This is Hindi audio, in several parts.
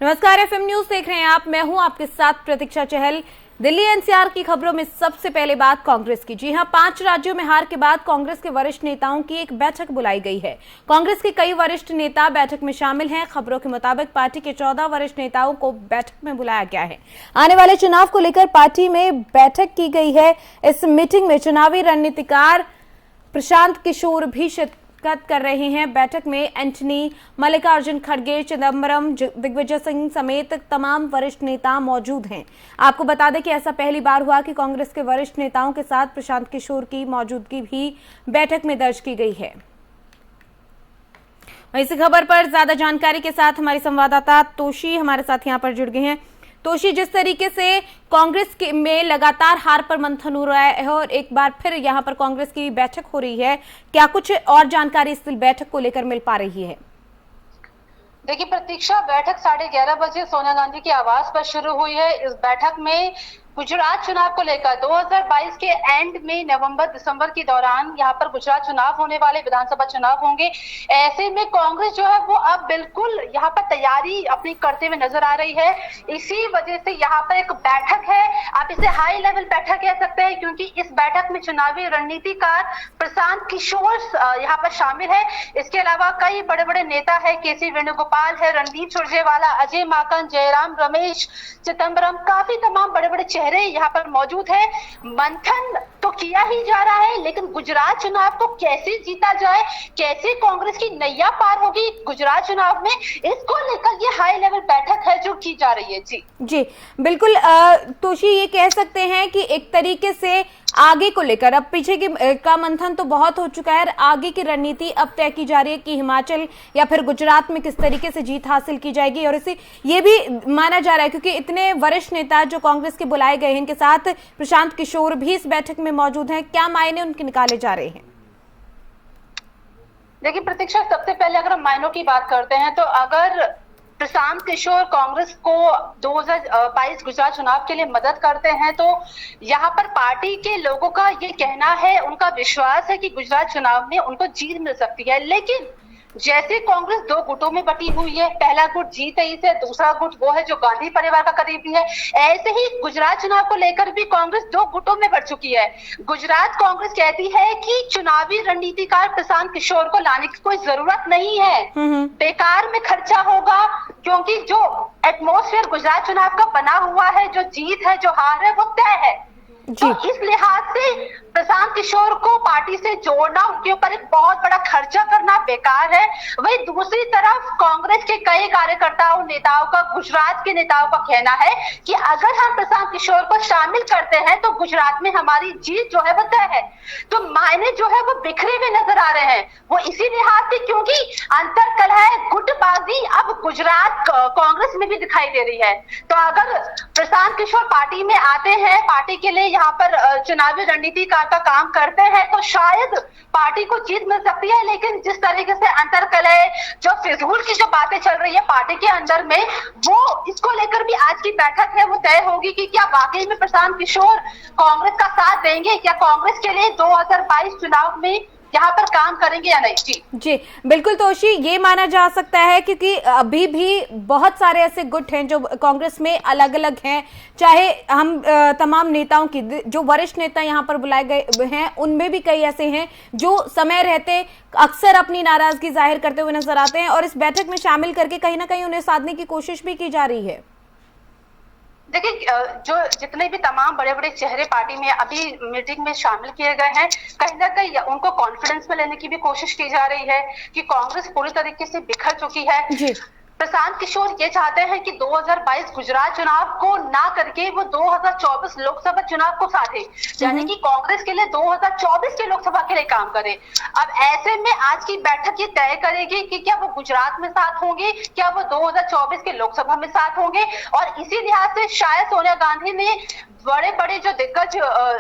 नमस्कार, एफएम न्यूज देख रहे हैं आप। मैं हूं आपके साथ प्रतीक्षा चहल। दिल्ली एनसीआर की खबरों में सबसे पहले बात कांग्रेस की। जी हां, 5 राज्यों में हार के बाद कांग्रेस के वरिष्ठ नेताओं की एक बैठक बुलाई गई है। कांग्रेस के कई वरिष्ठ नेता बैठक में शामिल हैं। खबरों के मुताबिक पार्टी के 14 वरिष्ठ नेताओं को बैठक में बुलाया गया है। आने वाले चुनाव को लेकर पार्टी में बैठक की गई है। इस मीटिंग में चुनावी रणनीतिकार प्रशांत किशोर भी शिरकत कर रहे हैं। बैठक में एंटनी, मल्लिकार्जुन खड़गे, चिदंबरम, दिग्विजय सिंह समेत तमाम वरिष्ठ नेता मौजूद हैं। आपको बता दें कि ऐसा पहली बार हुआ कि कांग्रेस के वरिष्ठ नेताओं के साथ प्रशांत किशोर की मौजूदगी भी बैठक में दर्ज की गई है। इस खबर पर ज्यादा जानकारी के साथ हमारी संवाददाता तोशी हमारे साथ यहां पर जुड़ गए हैं। तोशी, जिस तरीके से कांग्रेस में लगातार हार पर मंथन हो रहा है और एक बार फिर यहां पर कांग्रेस की बैठक हो रही है, क्या कुछ और जानकारी इस बैठक को लेकर मिल पा रही है? देखिए प्रतीक्षा, बैठक 11:30 बजे सोनिया गांधी के आवास पर शुरू हुई है। इस बैठक में गुजरात चुनाव को लेकर 2022 के एंड में नवंबर-दिसंबर के दौरान यहाँ पर गुजरात चुनाव होने वाले, विधानसभा चुनाव होंगे। ऐसे में कांग्रेस जो है वो अब बिल्कुल यहाँ पर तैयारी अपनी करते हुए नजर आ रही है। इसी वजह से यहाँ पर एक बैठक है, आप इसे हाई लेवल बैठक कह सकते हैं, क्योंकि इस बैठक में चुनावी रणनीतिकार प्रशांत किशोर यहाँ पर शामिल है। इसके अलावा कई बड़े बड़े नेता है, केसी वेणुगोपाल है, रणदीप सुरजेवाला, अजय माकन, जयराम रमेश, चिदंबरम, काफी तमाम बड़े बड़े चेहरे यहाँ पर मौजूद है। मंथन तो किया ही जा रहा है, लेकिन गुजरात चुनाव को कैसे जीता जाए, कैसे कांग्रेस की नैया पार होगी गुजरात चुनाव में, इसको लेकर ये हाई लेवल बैठक है जो की जा रही है। जी बिल्कुल। तोशी, ये कह सकते हैं कि एक तरीके से आगे को लेकर अब पीछे का मंथन तो बहुत हो चुका है, आगे की रणनीति अब तय की जा रही है कि हिमाचल या फिर गुजरात में किस तरीके से जीत हासिल की जाएगी। और इसे ये भी माना जा रहा है क्योंकि इतने वरिष्ठ नेता जो कांग्रेस के बुलाए गए हैं, इनके साथ प्रशांत किशोर भी इस बैठक में मौजूद हैं, क्या मायने उनके निकाले जा रहे हैं? देखिए प्रतीक्षा, सबसे पहले अगर हम मायनों की बात करते हैं तो अगर प्रशांत किशोर कांग्रेस को 2022 गुजरात चुनाव के लिए मदद करते हैं तो यहाँ पर पार्टी के लोगों का ये कहना है, उनका विश्वास है कि गुजरात चुनाव में उनको जीत मिल सकती है। लेकिन जैसे कांग्रेस 2 गुटों में बटी हुई है, पहला गुट G23 है, दूसरा गुट वो है जो गांधी परिवार का करीबी है, ऐसे ही गुजरात चुनाव को लेकर भी कांग्रेस 2 गुटों में बढ़ चुकी है। गुजरात कांग्रेस कहती है कि चुनावी रणनीतिकार प्रशांत किशोर को लाने की कोई जरूरत नहीं है, बेकार में खर्चा होगा, क्योंकि जो एटमॉस्फेयर गुजरात चुनाव का बना हुआ है, जो जीत है, जो हार है, वो तय है। तो इस लिहाज से प्रशांत किशोर को पार्टी से जोड़ना, उनके ऊपर एक बहुत बड़ा खर्चा करना बेकार है। वही दूसरी तरफ कांग्रेस के कई कार्यकर्ताओं, नेताओं का, गुजरात के नेताओं का कहना है कि अगर हम प्रशांत किशोर को शामिल करते हैं तो गुजरात में हमारी जीत जो है वो तय है। तो मायने जो है वो बिखरे हुए नजर आ रहे हैं, वो इसी लिहाज से क्योंकि अंतर कलह, गुटबाजी अब गुजरात कांग्रेस में भी दिखाई दे रही है। तो अगर प्रशांत किशोर पार्टी में आते हैं, पार्टी के लिए यहाँ पर चुनावी रणनीतिकार का काम करते हैं, तो शायद पार्टी को जीत मिल सकती है। लेकिन जिस तरीके से अंतर कलह, जो फिजूल की जो बातें चल रही है पार्टी के अंदर में, वो इसको लेकर भी आज की बैठक है वो तय होगी कि क्या वाकई में प्रशांत किशोर कांग्रेस का साथ देंगे, क्या कांग्रेस के लिए 2022 चुनाव में यहाँ पर काम करेंगे या नहीं। जी बिल्कुल तोशी, ये माना जा सकता है क्योंकि अभी भी बहुत सारे ऐसे गुट हैं जो कांग्रेस में अलग अलग हैं, चाहे हम तमाम नेताओं की, जो वरिष्ठ नेता यहाँ पर बुलाए गए हैं उनमें भी कई ऐसे हैं जो समय रहते अक्सर अपनी नाराजगी जाहिर करते हुए नजर आते हैं और इस बैठक में शामिल करके कहीं ना कहीं उन्हें साधने की कोशिश भी की जा रही है। देखिए, जो जितने भी तमाम बड़े बड़े चेहरे पार्टी में अभी मीटिंग में शामिल किए गए हैं, कहीं ना कहीं उनको कॉन्फिडेंस में लेने की भी कोशिश की जा रही है कि कांग्रेस पूरी तरीके से बिखर चुकी है। प्रशांत किशोर ये चाहते हैं कि 2022 गुजरात चुनाव को ना करके वो 2024 लोकसभा चुनाव को साधे, यानी कि कांग्रेस के लिए 2024 के लोकसभा के लिए काम करे। अब ऐसे में आज की बैठक ये तय करेगी कि क्या वो गुजरात में साथ होंगे, क्या वो 2024 के लोकसभा में साथ होंगे। और इसी लिहाज से शायद सोनिया गांधी ने बड़े बड़े जो दिग्गज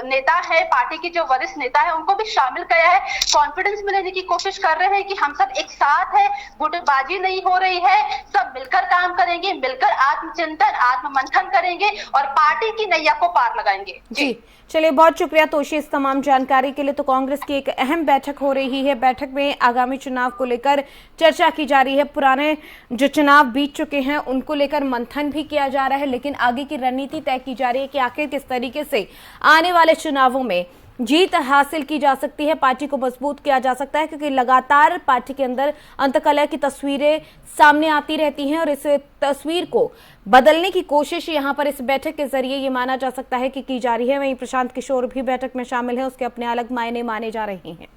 नेता है, पार्टी के जो वरिष्ठ नेता है, उनको भी शामिल किया है, कॉन्फिडेंस में लेने की कोशिश कर रहे हैं कि हम सब एक साथ है, गुटबाजी नहीं हो रही है, सब मिलकर काम करेंगे, मिलकर आत्मचिंतन, आत्ममंथन करेंगे और पार्टी की नैया को पार लगाएंगे। जी चलिए, बहुत शुक्रिया तोशी इस तमाम जानकारी के लिए। तो कांग्रेस की एक अहम बैठक हो रही है। बैठक में आगामी चुनाव को लेकर चर्चा की जा रही है। पुराने जो चुनाव बीत चुके हैं उनको लेकर मंथन भी किया जा रहा है, लेकिन आगे की रणनीति तय की जा रही है कि आखिर किस तरीके से आने वाले चुनावों में जीत हासिल की जा सकती है, पार्टी को मजबूत किया जा सकता है, क्योंकि लगातार पार्टी के अंदर अंतकलह की तस्वीरें सामने आती रहती हैं और इस तस्वीर को बदलने की कोशिश यहां पर इस बैठक के जरिए ये माना जा सकता है कि की जा रही है। वहीं प्रशांत किशोर भी बैठक में शामिल है, उसके अपने अलग मायने माने जा रहे हैं।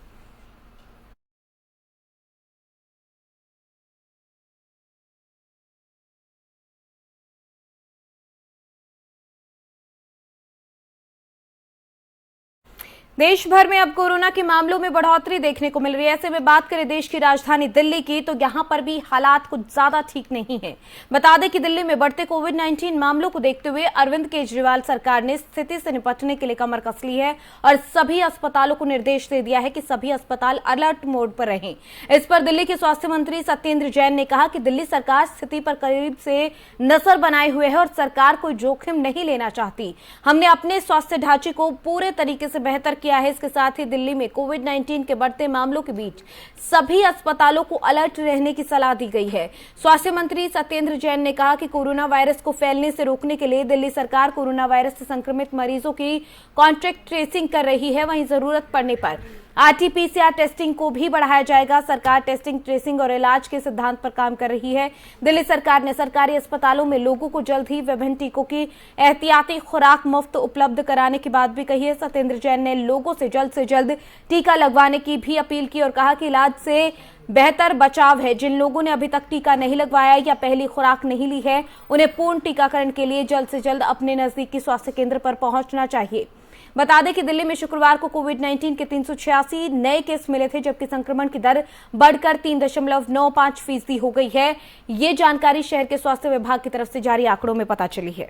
देश भर में अब कोरोना के मामलों में बढ़ोतरी देखने को मिल रही है। ऐसे में बात करें देश की राजधानी दिल्ली की, तो यहां पर भी हालात कुछ ज्यादा ठीक नहीं है। बता दें कि दिल्ली में बढ़ते कोविड-19 मामलों को देखते हुए अरविंद केजरीवाल सरकार ने स्थिति से निपटने के लिए कमर कस ली है और सभी अस्पतालों को निर्देश दे दिया है कि सभी अस्पताल अलर्ट मोड पर रहें। इस पर दिल्ली के स्वास्थ्य मंत्री सत्येंद्र जैन ने कहा कि दिल्ली सरकार स्थिति पर करीब से नजर बनाए हुए है और सरकार कोई जोखिम नहीं लेना चाहती। हमने अपने स्वास्थ्य ढांचे को पूरे तरीके से बेहतर किया है। इसके साथ ही दिल्ली में कोविड-19 के बढ़ते मामलों के बीच सभी अस्पतालों को अलर्ट रहने की सलाह दी गई है। स्वास्थ्य मंत्री सत्येंद्र जैन ने कहा कि कोरोना वायरस को फैलने से रोकने के लिए दिल्ली सरकार कोरोना वायरस से संक्रमित मरीजों की कॉन्टैक्ट ट्रेसिंग कर रही है। वहीं जरूरत पड़ने पर आरटी-पीसीआर टेस्टिंग को भी बढ़ाया जाएगा। सरकार टेस्टिंग, ट्रेसिंग और इलाज के सिद्धांत पर काम कर रही है। दिल्ली सरकार ने सरकारी अस्पतालों में लोगों को जल्द ही विभिन्न टीकों की एहतियाती खुराक मुफ्त उपलब्ध कराने की बात भी कही है। सत्येंद्र जैन ने लोगों से जल्द टीका लगवाने की भी अपील की और कहा कि इलाज से बेहतर बचाव है। जिन लोगों ने अभी तक टीका नहीं लगवाया या पहली खुराक नहीं ली है, उन्हें पूर्ण टीकाकरण के लिए जल्द से जल्द अपने नजदीकी स्वास्थ्य केंद्र पर पहुंचना चाहिए। बता दें कि दिल्ली में शुक्रवार को कोविड-19 के 386 नए केस मिले थे, जबकि संक्रमण की दर बढ़कर 3.95% हो गई है। ये जानकारी शहर के स्वास्थ्य विभाग की तरफ से जारी आंकड़ों में पता चली है।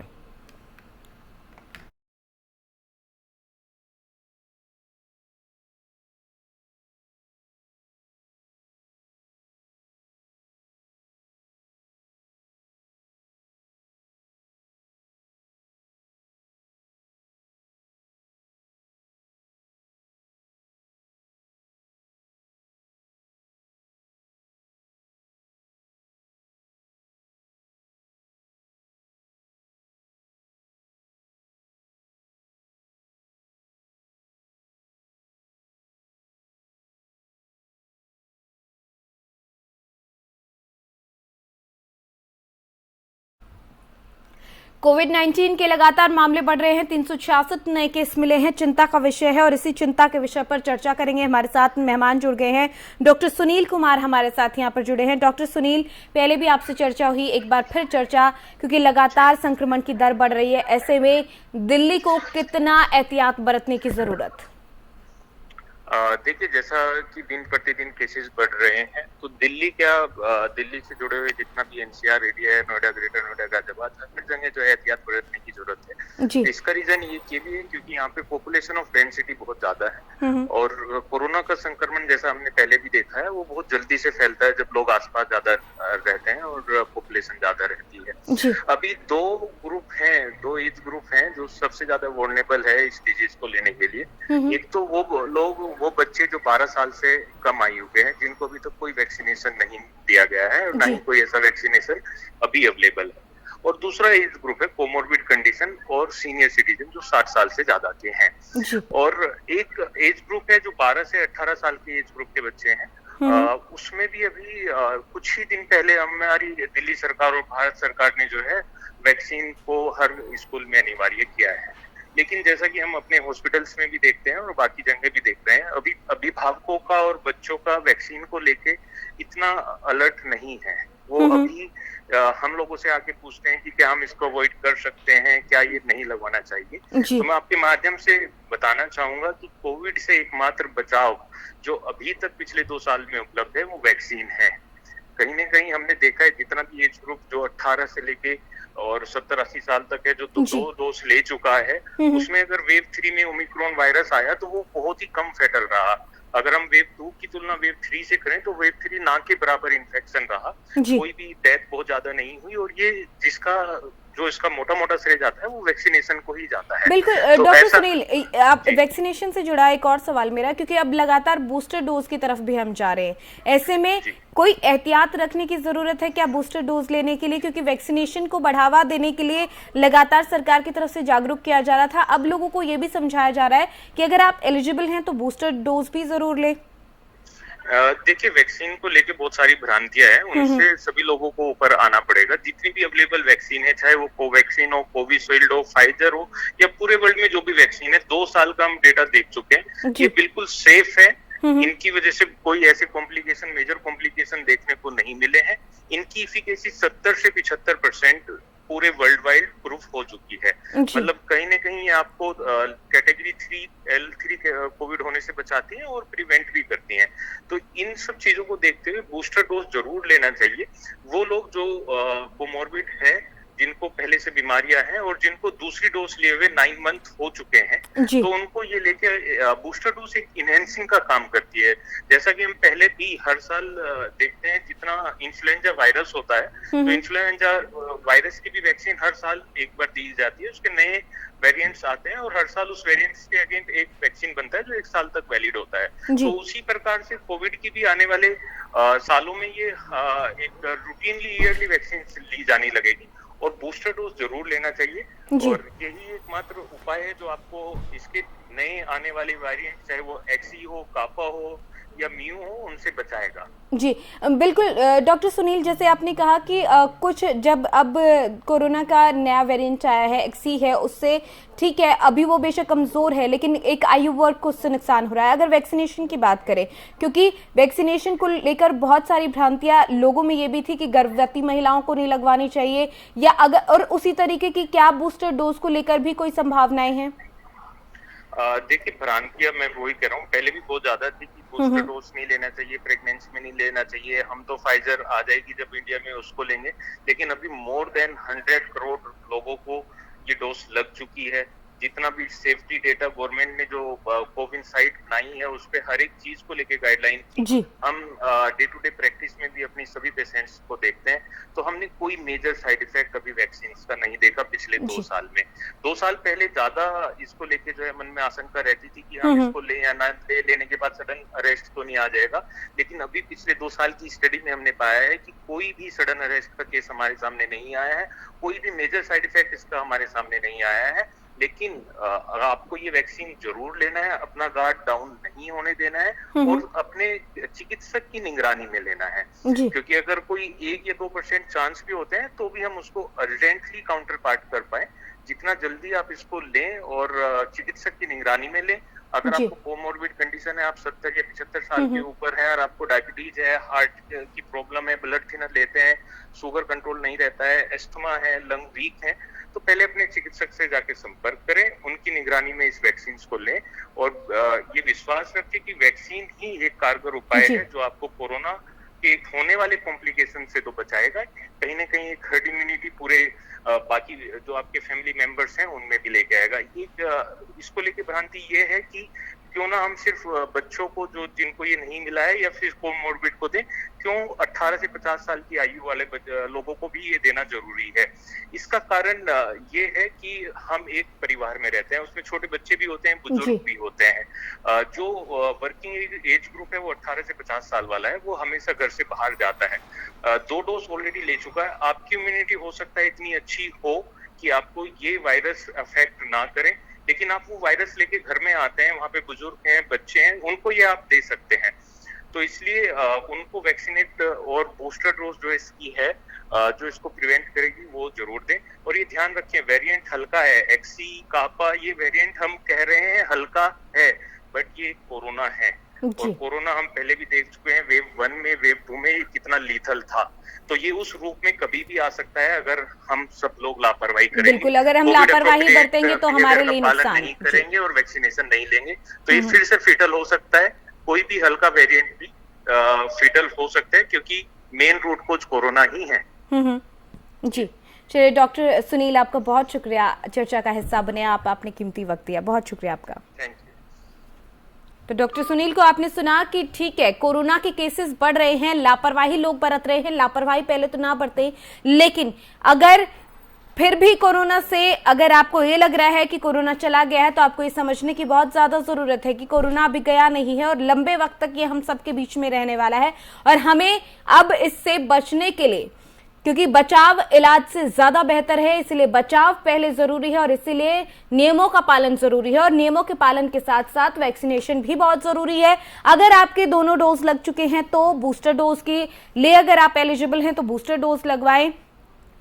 कोविड-19 के लगातार मामले बढ़ रहे हैं। 366 नए केस मिले हैं, चिंता का विषय है और इसी चिंता के विषय पर चर्चा करेंगे। हमारे साथ मेहमान जुड़ गए हैं, डॉक्टर सुनील कुमार हमारे साथ यहाँ पर जुड़े हैं। डॉक्टर सुनील, पहले भी आपसे चर्चा हुई, एक बार फिर चर्चा, क्योंकि लगातार संक्रमण की दर बढ़ रही है। ऐसे में दिल्ली को कितना एहतियात बरतने की जरूरत? देखिए, जैसा कि दिन प्रतिदिन केसेस बढ़ रहे हैं, तो दिल्ली दिल्ली से जुड़े हुए जितना भी एनसीआर एरिया है, नोएडा, ग्रेटर नोएडा, गाजियाबाद, हर जगह जो है एहतियात बरतने की जरूरत है। जी। इसका रीजन ये भी है क्योंकि यहाँ पे पॉपुलेशन ऑफ डेंसिटी बहुत ज्यादा है और कोरोना का संक्रमण जैसा हमने पहले भी देखा है, वो बहुत जल्दी से फैलता है जब लोग आसपास ज्यादा रहते हैं और पॉपुलेशन ज्यादा रहती है। जी। अभी दो एज ग्रुप हैं जो सबसे ज्यादा वोल्नरेबल है इस डिजीज को लेने के लिए। एक तो वो बच्चे जो 12 साल से कम आयु के हैं, जिनको अभी तक कोई वैक्सीनेशन नहीं दिया गया है और ना ही कोई ऐसा वैक्सीनेशन अभी अवेलेबल है। और दूसरा एज ग्रुप है कोमोर्बिड कंडीशन और सीनियर सिटीजन जो 60 साल से ज्यादा के हैं। और एक एज ग्रुप है जो 12 से 18 साल के एज ग्रुप के बच्चे हैं। उसमें भी अभी कुछ ही दिन पहले हमारी दिल्ली सरकार और भारत सरकार ने जो है वैक्सीन को हर स्कूल में अनिवार्य किया है। लेकिन जैसा कि हम अपने हॉस्पिटल्स में भी देखते हैं और बाकी जगह भी देख रहे हैं, अभी अभिभावकों का और बच्चों का वैक्सीन को लेके इतना अलर्ट नहीं है। वो अभी हम लोगों से आके पूछते हैं कि क्या हम इसको अवॉइड कर सकते हैं, क्या ये नहीं लगवाना चाहिए। तो मैं आपके माध्यम से बताना चाहूंगा कि कोविड से एकमात्र बचाव जो अभी तक पिछले 2 साल में उपलब्ध है वो वैक्सीन है। कहीं ना कहीं हमने देखा है जितना भी एज ग्रुप जो 18 से लेके और 70-80 साल तक है जो 2 डोज ले चुका है, उसमें अगर वेव 3 में ओमिक्रॉन वायरस आया तो वो बहुत ही कम फैटल रहा। अगर हम वेव 2 की तुलना वेव 3 से करें तो वेव 3 ना के बराबर इन्फेक्शन रहा, जी। कोई भी डेथ बहुत ज्यादा नहीं हुई, और ये जो इसका मोटा मोटा श्रेय जाता है वो वैक्सीनेशन को ही जाता है। बिल्कुल। तो डॉक्टर ऐसा सुनील, आप वैक्सीनेशन से जुड़ा एक और सवाल मेरा, क्योंकि अब लगातार बूस्टर डोज की तरफ भी हम जा रहे हैं, ऐसे में कोई एहतियात रखने की जरूरत है क्या बूस्टर डोज लेने के लिए? क्योंकि वैक्सीनेशन को बढ़ावा देने के लिए लगातार सरकार की तरफ से जागरूक किया जा रहा था, अब लोगों को ये भी समझाया जा रहा है कि अगर आप एलिजिबल हैं तो बूस्टर डोज भी जरूर लें। देखिए, वैक्सीन को लेके बहुत सारी भ्रांतियां हैं, उनसे सभी लोगों को ऊपर आना पड़ेगा। जितनी भी अवेलेबल वैक्सीन है, चाहे वो कोवैक्सीन हो, कोविशील्ड हो, फाइजर हो, या पूरे वर्ल्ड में जो भी वैक्सीन है, 2 साल का हम डेटा देख चुके हैं, ये बिल्कुल सेफ है। इनकी वजह से कोई ऐसे कॉम्प्लिकेशन, मेजर कॉम्प्लिकेशन देखने को नहीं मिले हैं। इनकी इफिकेसी 70 से 75% पूरे वर्ल्ड वाइड प्रूफ हो चुकी है। मतलब कहीं ना कहीं आपको कैटेगरी 3L3 कोविड होने से बचाती है और प्रिवेंट भी करती हैं। तो इन सब चीजों को देखते हुए बूस्टर डोज जरूर लेना चाहिए। वो लोग जो कोमॉर्बिड है, जिनको पहले से बीमारियां हैं और जिनको दूसरी डोज लिए हुए 9 मंथ हो चुके हैं, तो उनको ये लेके बूस्टर डोज एक इनहेंसिंग का काम करती है। जैसा कि हम पहले भी हर साल देखते हैं, जितना इन्फ्लुएंजा वायरस होता है, तो इन्फ्लुएंजा वायरस की भी वैक्सीन हर साल एक बार दी जाती है। उसके नए वेरिएंट्स आते हैं और हर साल उस वेरिएंट्स के अगेंस्ट एक वैक्सीन बनता है जो 1 साल तक वैलिड होता है। तो उसी प्रकार से कोविड की भी आने वाले सालों में ये एक रूटीनली ईयरली वैक्सीन ली जाने लगेगी, और बूस्टर डोज जरूर लेना चाहिए। और यही एकमात्र उपाय है जो आपको इसके नए आने वाले वेरिएंट, चाहे वो एक्सी हो, कापा हो या म्यू हो, उनसे बचाएगा। जी बिल्कुल। डॉक्टर सुनील, जैसे आपने कहा कि कुछ जब अब कोरोना का नया वेरिएंट आया है, एक्सी है, उससे ठीक है अभी वो बेशक कमजोर है, लेकिन एक आयु वर्ग को उससे नुकसान हो रहा है। अगर वैक्सीनेशन की बात करें, क्योंकि वैक्सीनेशन को लेकर बहुत सारी भ्रांतियां लोगों में ये भी थी कि गर्भवती महिलाओं को नहीं लगवानी चाहिए, या अगर और उसी तरीके की क्या बूस्टर डोज को लेकर भी कोई संभावनाएं हैं? देखिए, भ्रांतियां मैं वही कह रहा हूँ, पहले भी बहुत ज्यादा थी कि बूस्टर डोज नहीं लेना चाहिए, प्रेगनेंसी में नहीं लेना चाहिए, हम तो फाइजर आ जाएगी जब इंडिया में उसको लेंगे। लेकिन अभी मोर देन 100 करोड़ लोगों को ये डोज लग चुकी है। जितना भी सेफ्टी डेटा गवर्नमेंट ने जो कोविन साइट बनाई है, उस पे हर एक चीज को लेके गाइडलाइन थी। हम डे टू डे प्रैक्टिस में भी अपनी सभी पेशेंट्स को देखते हैं, तो हमने कोई मेजर साइड इफेक्ट कभी वैक्सीन का नहीं देखा पिछले 2 साल में। 2 साल पहले ज्यादा इसको लेके जो है मन में आशंका रहती थी कि हम इसको ले या ना ले, लेने के बाद सडन अरेस्ट तो नहीं आ जाएगा। लेकिन अभी पिछले 2 साल की स्टडी में हमने पाया है कि कोई भी सडन अरेस्ट का केस हमारे सामने नहीं आया है, कोई भी मेजर साइड इफेक्ट इसका हमारे सामने नहीं आया है। लेकिन आपको ये वैक्सीन जरूर लेना है, अपना गार्ड डाउन नहीं होने देना है, और अपने चिकित्सक की निगरानी में लेना है। क्योंकि अगर कोई 1 या 2% चांस भी होते हैं, तो भी हम उसको अर्जेंटली काउंटर पार्ट कर पाए। जितना जल्दी आप इसको लें और चिकित्सक की निगरानी में लें। अगर आपको कोमॉर्बिड कंडीशन है, आप 70 या 75 साल के ऊपर है और आपको डायबिटीज है, हार्ट की प्रॉब्लम है, ब्लड थिनर लेते हैं, शुगर कंट्रोल नहीं रहता है, एस्थमा है, लंग वीक है, तो पहले अपने चिकित्सक से जाके संपर्क करें, उनकी निगरानी में इस वैक्सीन को लें, और ये विश्वास रखें कि वैक्सीन ही एक कारगर उपाय है जो आपको कोरोना के होने वाले कॉम्प्लिकेशन से तो बचाएगा, कहीं ना कहीं एक हर्ड इम्यूनिटी पूरे बाकी जो आपके फैमिली मेंबर्स हैं उनमें भी लेके आएगा। इसको लेके भ्रांति ये है कि क्यों ना हम सिर्फ बच्चों को, जो जिनको ये नहीं मिला है, या फिर कोमॉर्बिड को दें, क्यों 18 से 50 साल की आयु वाले लोगों को भी ये देना जरूरी है। इसका कारण ये है कि हम एक परिवार में रहते हैं, उसमें छोटे बच्चे भी होते हैं, बुजुर्ग भी होते हैं। जो वर्किंग एज ग्रुप है वो 18 से 50 साल वाला है, वो हमेशा घर से बाहर जाता है, 2 डोज ऑलरेडी ले चुका है। आपकी इम्यूनिटी हो सकता है इतनी अच्छी हो कि आपको ये वायरस अफेक्ट ना करे, लेकिन आप वो वायरस लेके घर में आते हैं, वहां पे बुजुर्ग हैं, बच्चे हैं, उनको ये आप दे सकते हैं। तो इसलिए उनको वैक्सीनेट और बूस्टर डोज जो इसकी है, जो इसको प्रिवेंट करेगी, वो जरूर दें। और ये ध्यान रखें, वेरिएंट हल्का है, एक्सी, कापा, ये वेरिएंट हम कह रहे हैं हल्का है, बट ये कोरोना है। और कोरोना हम पहले भी देख चुके हैं, वेव 1 में, वेव 2 में कितना लीथल था। तो ये उस रूप में कभी भी आ सकता है अगर हम सब लोग लापरवाही करेंगे। बिल्कुल, अगर हम लापरवाही बरतेंगे तो हमारे लिए नुकसान नहीं करेंगे और वैक्सीनेशन नहीं लेंगे, तो ये फिर से फेटल हो सकता है। कोई भी हल्का वेरिएंट भी फेटल हो सकता है, क्योंकि मेन रूट कोज कोरोना ही है। जी चलिए, डॉक्टर सुनील, आपका बहुत शुक्रिया चर्चा का हिस्सा बने, आप आपने कीमती वक्त दिया, बहुत शुक्रिया आपका। Thank you. तो डॉक्टर सुनील को आपने सुना कि ठीक है, कोरोना के केसेस बढ़ रहे हैं, लापरवाही लोग बरत रहे हैं, लापरवाही पहले तो ना बरते, लेकिन अगर फिर भी कोरोना से अगर आपको ये लग रहा है कि कोरोना चला गया है, तो आपको ये समझने की बहुत ज्यादा जरूरत है कि कोरोना अभी गया नहीं है और लंबे वक्त तक ये हम सबके बीच में रहने वाला है। और हमें अब इससे बचने के लिए, क्योंकि बचाव इलाज से ज्यादा बेहतर है, इसलिए बचाव पहले जरूरी है और इसीलिए नियमों का पालन जरूरी है और नियमों के पालन के साथ साथ वैक्सीनेशन भी बहुत जरूरी है। अगर आपके दोनों डोज लग चुके हैं तो बूस्टर डोज के लिए, अगर आप एलिजिबल हैं तो बूस्टर डोज लगवाएं,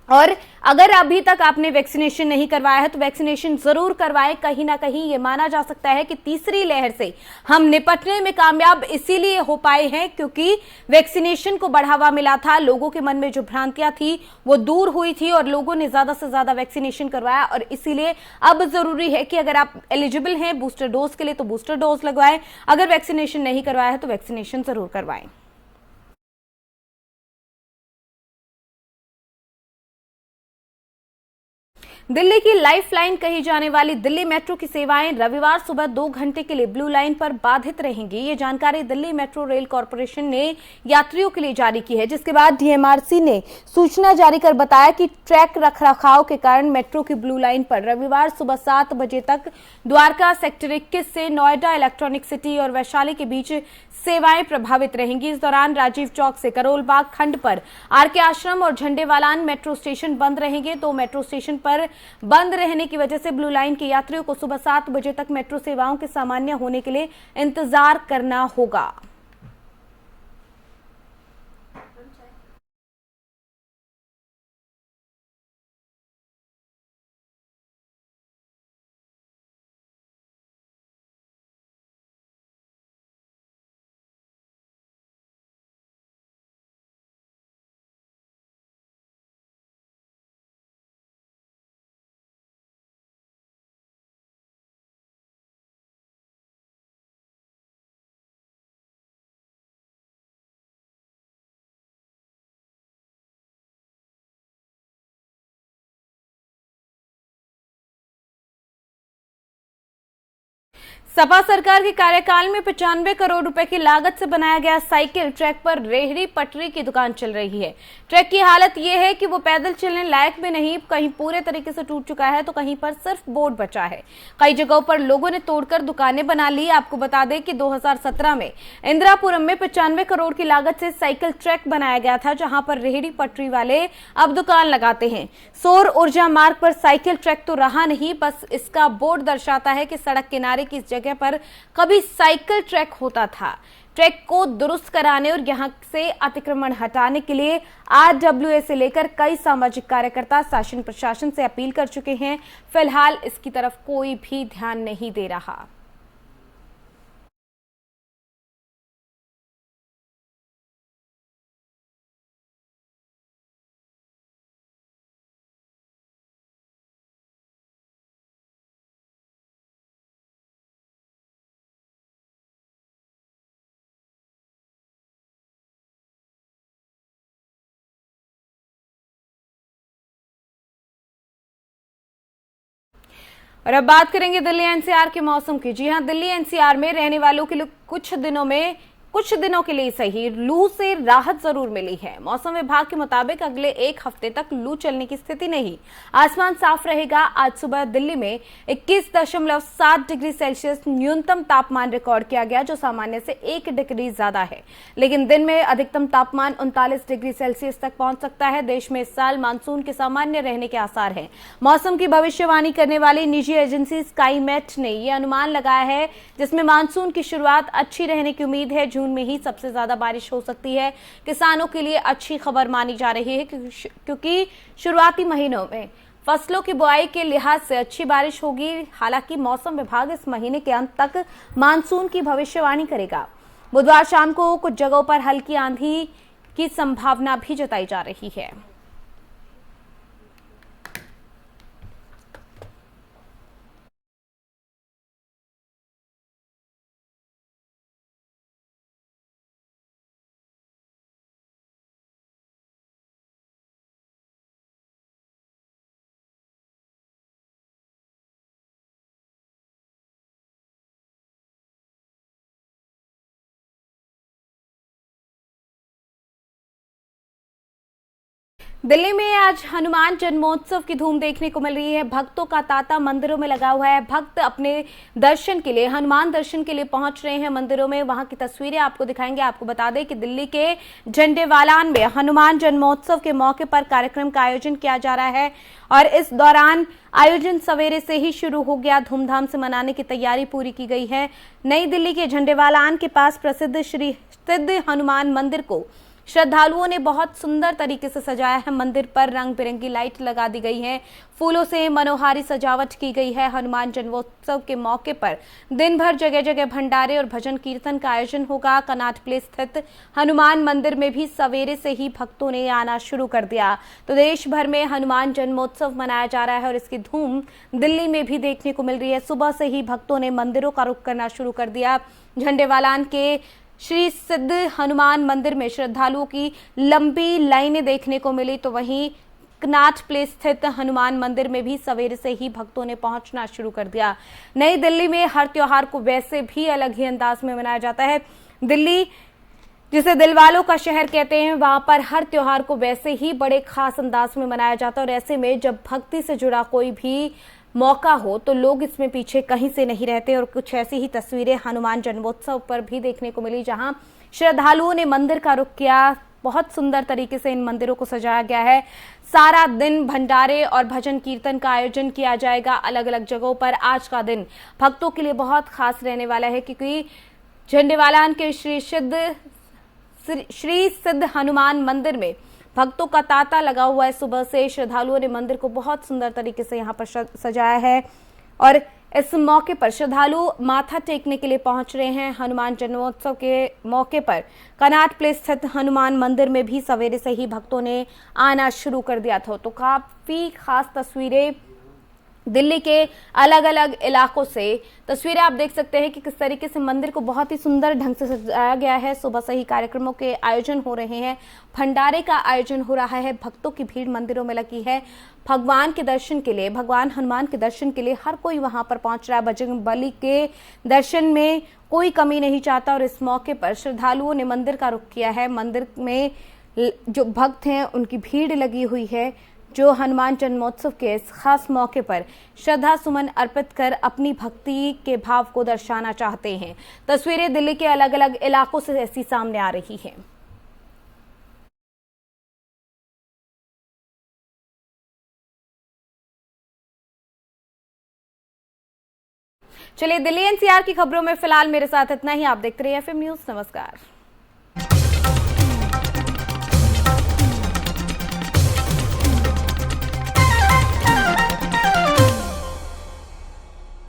और अगर अभी तक आपने वैक्सीनेशन नहीं करवाया है तो वैक्सीनेशन जरूर करवाएं। कहीं ना कहीं ये माना जा सकता है कि तीसरी लहर से हम निपटने में कामयाब इसीलिए हो पाए हैं क्योंकि वैक्सीनेशन को बढ़ावा मिला था, लोगों के मन में जो भ्रांतियां थी वो दूर हुई थी और लोगों ने ज्यादा से ज्यादा वैक्सीनेशन करवाया। और इसीलिए अब जरूरी है कि अगर आप एलिजिबल हैं बूस्टर डोज के लिए तो बूस्टर डोज लगवाएं, अगर वैक्सीनेशन नहीं करवाया है तो वैक्सीनेशन जरूर करवाएं। दिल्ली की लाइफलाइन कही जाने वाली दिल्ली मेट्रो की सेवाएं रविवार सुबह 2 घंटे के लिए ब्लू लाइन पर बाधित रहेंगी। ये जानकारी दिल्ली मेट्रो रेल कॉरपोरेशन ने यात्रियों के लिए जारी की है, जिसके बाद डीएमआरसी ने सूचना जारी कर बताया कि ट्रैक रखरखाव के कारण मेट्रो की ब्लू लाइन पर रविवार सुबह 7 बजे तक द्वारका सेक्टर 21 से नोएडा इलेक्ट्रॉनिक सिटी और वैशाली के बीच सेवाएं प्रभावित रहेंगी। इस दौरान राजीव चौक से करोल बाग खंड पर आरके आश्रम और झंडेवालान मेट्रो स्टेशन बंद रहेंगे। तो मेट्रो स्टेशन पर बंद रहने की वजह से ब्लू लाइन के यात्रियों को सुबह 7 बजे तक मेट्रो सेवाओं के सामान्य होने के लिए इंतजार करना होगा। सपा सरकार के कार्यकाल में 95 करोड़ रुपए की लागत से बनाया गया साइकिल ट्रैक पर रेहड़ी पटरी की दुकान चल रही है। ट्रैक की हालत यह है कि वो पैदल चलने लायक भी नहीं, कहीं पूरे तरीके से टूट चुका है तो कहीं पर सिर्फ बोर्ड बचा है। कई जगहों पर लोगों ने तोड़कर दुकानें बना ली। आपको बता दें कि 2017 में इंदिरापुरम में 95 करोड़ की लागत से साइकिल ट्रैक बनाया गया था, जहां पर रेहड़ी पटरी वाले अब दुकान लगाते हैं। सौर ऊर्जा मार्ग पर साइकिल ट्रैक तो रहा नहीं, बस इसका बोर्ड दर्शाता है कि सड़क किनारे की इस जगह पर कभी साइकिल ट्रैक होता था। ट्रैक को दुरुस्त कराने और यहां से अतिक्रमण हटाने के लिए आरडब्ल्यूए से लेकर कई सामाजिक कार्यकर्ता शासन प्रशासन से अपील कर चुके हैं। फिलहाल इसकी तरफ कोई भी ध्यान नहीं दे रहा। और अब बात करेंगे दिल्ली एनसीआर के मौसम की। जी हां, दिल्ली एनसीआर में रहने वालों के लिए कुछ दिनों के लिए सही लू से राहत जरूर मिली है। मौसम विभाग के मुताबिक अगले 1 हफ्ते तक लू चलने की स्थिति नहीं। आसमान साफ रहेगा। आज सुबह दिल्ली में 21.7 डिग्री सेल्सियस न्यूनतम तापमान रिकॉर्ड किया गया, जो सामान्य से 1 डिग्री ज्यादा है। लेकिन दिन में अधिकतम तापमान 39 डिग्री सेल्सियस तक पहुंच सकता है। देश में इस साल मानसून के सामान्य रहने के आसार हैं। मौसम की भविष्यवाणी करने वाली निजी एजेंसी स्काईमेट ने यह अनुमान लगाया है, जिसमें मानसून की शुरुआत अच्छी रहने की उम्मीद है। जून में ही सबसे ज्यादा बारिश हो सकती है। किसानों के लिए अच्छी खबर मानी जा रही है क्योंकि शुरुआती महीनों में फसलों की बुआई के लिहाज से अच्छी बारिश होगी। हालांकि मौसम विभाग इस महीने के अंत तक मानसून की भविष्यवाणी करेगा। बुधवार शाम को कुछ जगहों पर हल्की आंधी की संभावना भी जताई जा रही है। दिल्ली में आज हनुमान जन्मोत्सव की धूम देखने को मिल रही है। भक्तों का तांता मंदिरों में लगा हुआ है। भक्त अपने दर्शन के लिए, हनुमान दर्शन के लिए पहुंच रहे हैं मंदिरों में। वहां की तस्वीरें आपको दिखाएंगे। आपको बता दें कि दिल्ली के झंडेवालान में हनुमान जन्मोत्सव के मौके पर कार्यक्रम का आयोजन किया जा रहा है और इस दौरान आयोजन सवेरे से ही शुरू हो गया। धूमधाम से मनाने की तैयारी पूरी की गई है। नई दिल्ली के झंडेवालान के पास प्रसिद्ध श्री सिद्ध हनुमान मंदिर को श्रद्धालुओं ने बहुत सुंदर तरीके से सजाया है। मंदिर पर रंग बिरंगी लाइट लगा दी गई है, फूलों से मनोहारी सजावट की गई है। हनुमान जन्मोत्सव के मौके पर दिन भर जगह जगह भंडारे और भजन कीर्तन का आयोजन होगा। कनॉट प्लेस स्थित हनुमान मंदिर में भी सवेरे से ही भक्तों ने आना शुरू कर दिया। तो देश भर में हनुमान जन्मोत्सव मनाया जा रहा है और इसकी धूम दिल्ली में भी देखने को मिल रही है। सुबह से ही भक्तों ने मंदिरों का रुख करना शुरू कर दिया। झंडेवालान के श्री सिद्ध हनुमान मंदिर में श्रद्धालुओं की लंबी लाइनें देखने को मिली, तो वहीं कनॉट प्लेस स्थित हनुमान मंदिर में भी सवेरे से ही भक्तों ने पहुंचना शुरू कर दिया। नई दिल्ली में हर त्योहार को वैसे भी अलग ही अंदाज में मनाया जाता है। दिल्ली जिसे दिलवालों का शहर कहते हैं, वहां पर हर त्योहार को वैसे ही बड़े खास अंदाज में मनाया जाता है और ऐसे में जब भक्ति से जुड़ा कोई भी मौका हो तो लोग इसमें पीछे कहीं से नहीं रहते। और कुछ ऐसी ही तस्वीरें हनुमान जन्मोत्सव पर भी देखने को मिली, जहां श्रद्धालुओं ने मंदिर का रुख किया। बहुत सुंदर तरीके से इन मंदिरों को सजाया गया है। सारा दिन भंडारे और भजन कीर्तन का आयोजन किया जाएगा अलग अलग जगहों पर। आज का दिन भक्तों के लिए बहुत खास रहने वाला है, क्योंकि झंडेवालान के श्री सिद्ध हनुमान मंदिर में भक्तों का तांता लगा हुआ है। सुबह से श्रद्धालुओं ने मंदिर को बहुत सुंदर तरीके से यहाँ पर सजाया है और इस मौके पर श्रद्धालु माथा टेकने के लिए पहुंच रहे हैं। हनुमान जन्मोत्सव के मौके पर कनॉट प्लेस स्थित हनुमान मंदिर में भी सवेरे से ही भक्तों ने आना शुरू कर दिया था। तो काफी खास तस्वीरें दिल्ली के अलग अलग इलाकों से तस्वीरें आप देख सकते हैं कि किस तरीके से मंदिर को बहुत ही सुंदर ढंग से सजाया गया है। सुबह से ही कार्यक्रमों के आयोजन हो रहे हैं, भंडारे का आयोजन हो रहा है। भक्तों की भीड़ मंदिरों में लगी है। भगवान के दर्शन के लिए, भगवान हनुमान के दर्शन के लिए हर कोई वहां पर पहुंच रहा है। बजरंगबली के दर्शन में कोई कमी नहीं चाहता और इस मौके पर श्रद्धालुओं ने मंदिर का रुख किया है। मंदिर में जो भक्त हैं उनकी भीड़ लगी हुई है, जो हनुमान जन्मोत्सव के इस खास मौके पर श्रद्धा सुमन अर्पित कर अपनी भक्ति के भाव को दर्शाना चाहते हैं। तस्वीरें दिल्ली के अलग अलग इलाकों से ऐसी सामने आ रही हैं। चलिए, दिल्ली एनसीआर की खबरों में फिलहाल मेरे साथ इतना ही। आप देखते रहिए एफएम न्यूज। नमस्कार।